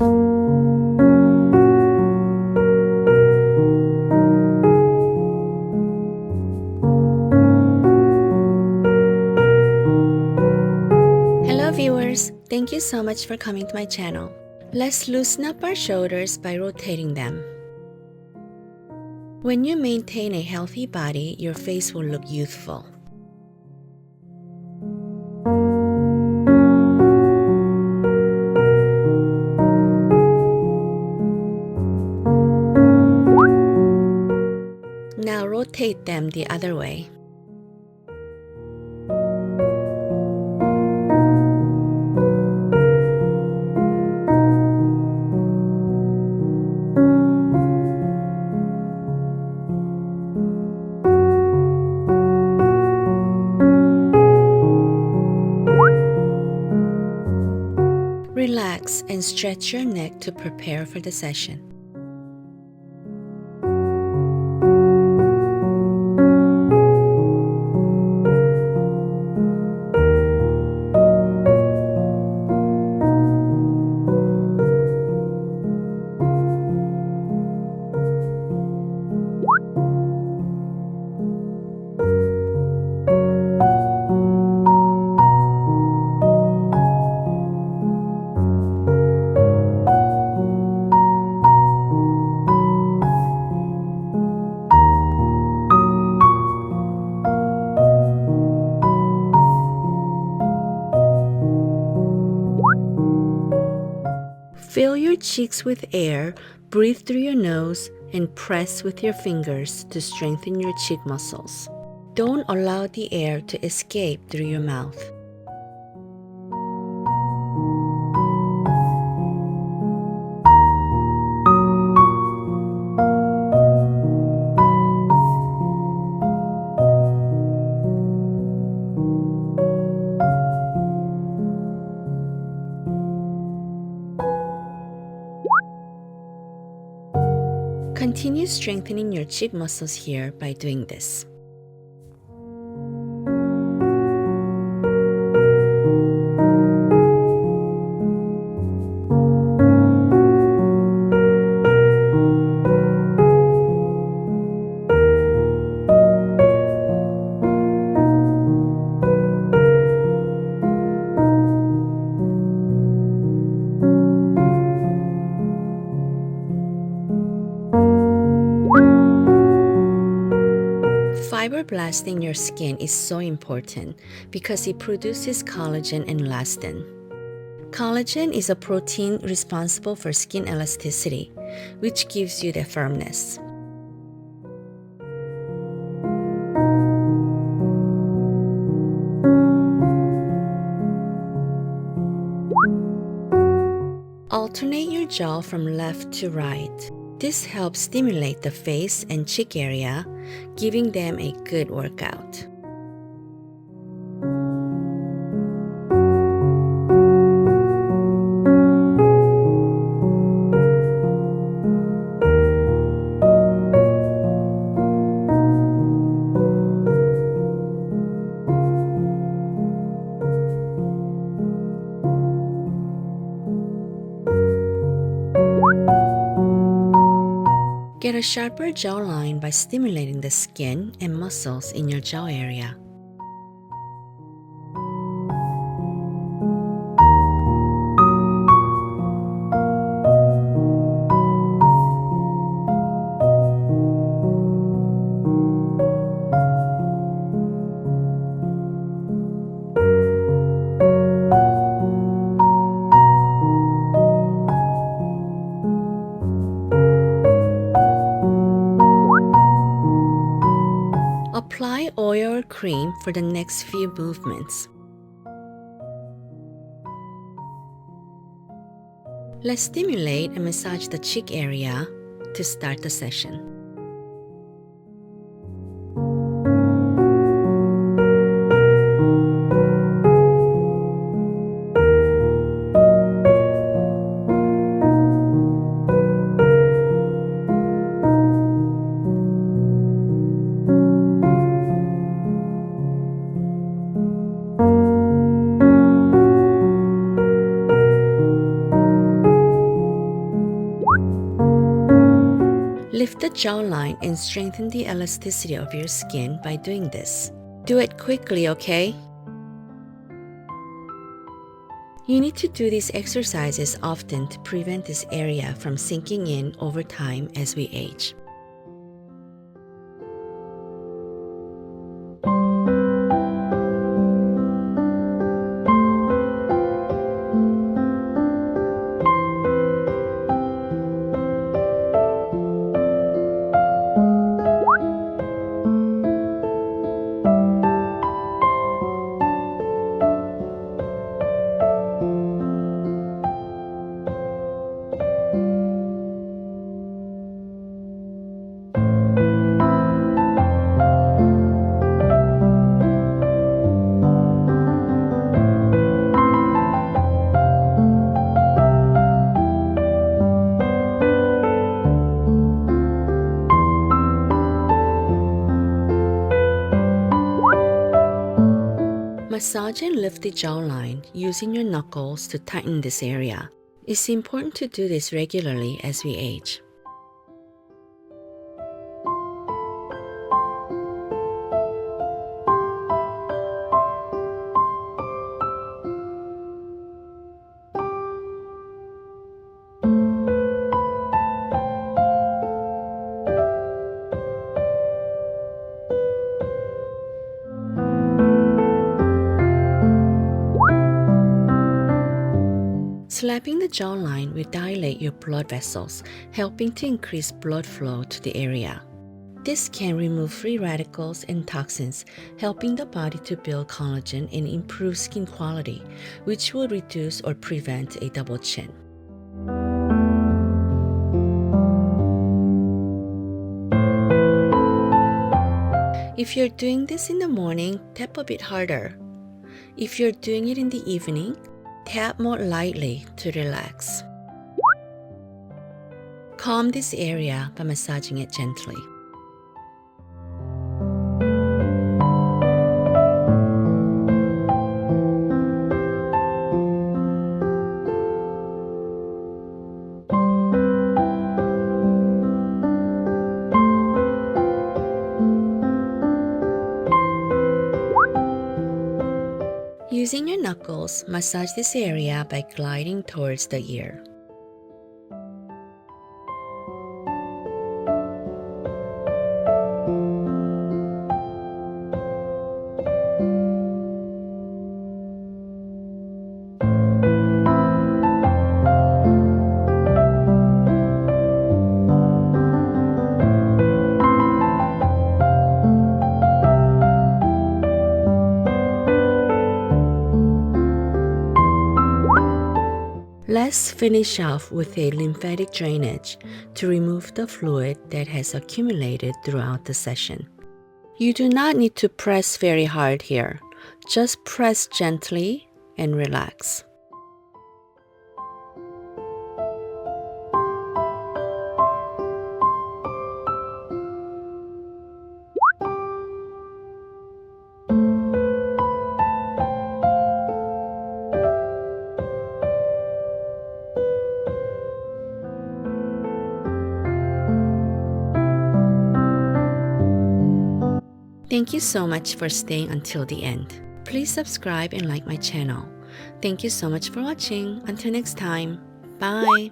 Hello viewers, thank you so much for coming to my channel. Let's loosen up our shoulders by rotating them. When you maintain a healthy body, your face will look youthful. Now rotate them the other way. Relax and stretch your neck to prepare for the session. Fill your cheeks with air, breathe through your nose, and press with your fingers to strengthen your cheek muscles. Don't allow the air to escape through your mouth. Continue strengthening your cheek muscles here by doing this. Fibroblasting your skin is so important because it produces collagen and elastin. Collagen is a protein responsible for skin elasticity, which gives you the firmness. Alternate your jaw from left to right. This helps stimulate the face and cheek area, giving them a good workout. Get a sharper jawline by stimulating the skin and muscles in your jaw area. Apply oil or cream for the next few movements. Let's stimulate and massage the cheek area to start the session. Lift the jawline and strengthen the elasticity of your skin by doing this. Do it quickly, okay? You need to do these exercises often to prevent this area from sinking in over time as we age. Massage and lift the jawline using your knuckles to tighten this area. It's important to do this regularly as we age. Slapping the jawline will dilate your blood vessels, helping to increase blood flow to the area. This can remove free radicals and toxins, helping the body to build collagen and improve skin quality, which will reduce or prevent a double chin. If you're doing this in the morning, tap a bit harder. If you're doing it in the evening, tap more lightly to relax. Calm this area by massaging it gently. Using your knuckles, massage this area by gliding towards the ear. Let's finish off with a lymphatic drainage to remove the fluid that has accumulated throughout the session. You do not need to press very hard here. Just press gently and relax. Thank you so much for staying until the end. Please subscribe and like my channel. Thank you so much for watching. Until next time, bye!